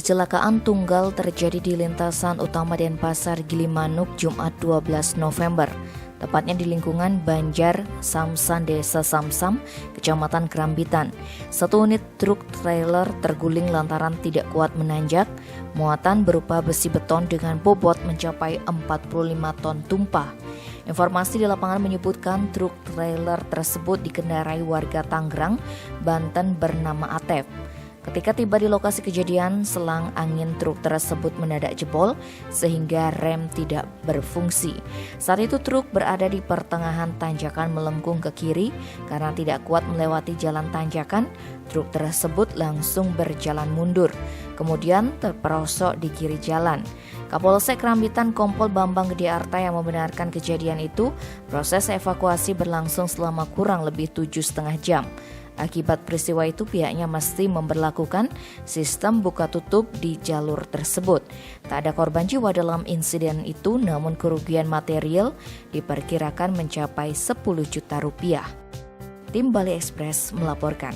kecelakaan tunggal terjadi di lintasan utama Denpasar Gilimanuk Jumat 12 November. Tepatnya di lingkungan Banjar Samsan, Desa Samsam, Kecamatan Kerambitan. Satu unit truk trailer terguling lantaran tidak kuat menanjak. Muatan berupa besi beton dengan bobot mencapai 45 ton tumpah. Informasi di lapangan menyebutkan truk trailer tersebut dikendarai warga Tangerang, Banten bernama Atep. Ketika tiba di lokasi kejadian, selang angin truk tersebut mendadak jebol sehingga rem tidak berfungsi. Saat itu truk berada di pertengahan tanjakan melengkung ke kiri karena tidak kuat melewati jalan tanjakan. Truk tersebut langsung berjalan mundur, kemudian terperosok di kiri jalan. Kapolsek Kerambitan Kompol Bambang Gedearta yang membenarkan kejadian itu, proses evakuasi berlangsung selama kurang lebih 7,5 jam. Akibat peristiwa itu pihaknya mesti memberlakukan sistem buka tutup di jalur tersebut. Tak ada korban jiwa dalam insiden itu, namun kerugian material diperkirakan mencapai 10 juta rupiah. Tim Bali Express melaporkan.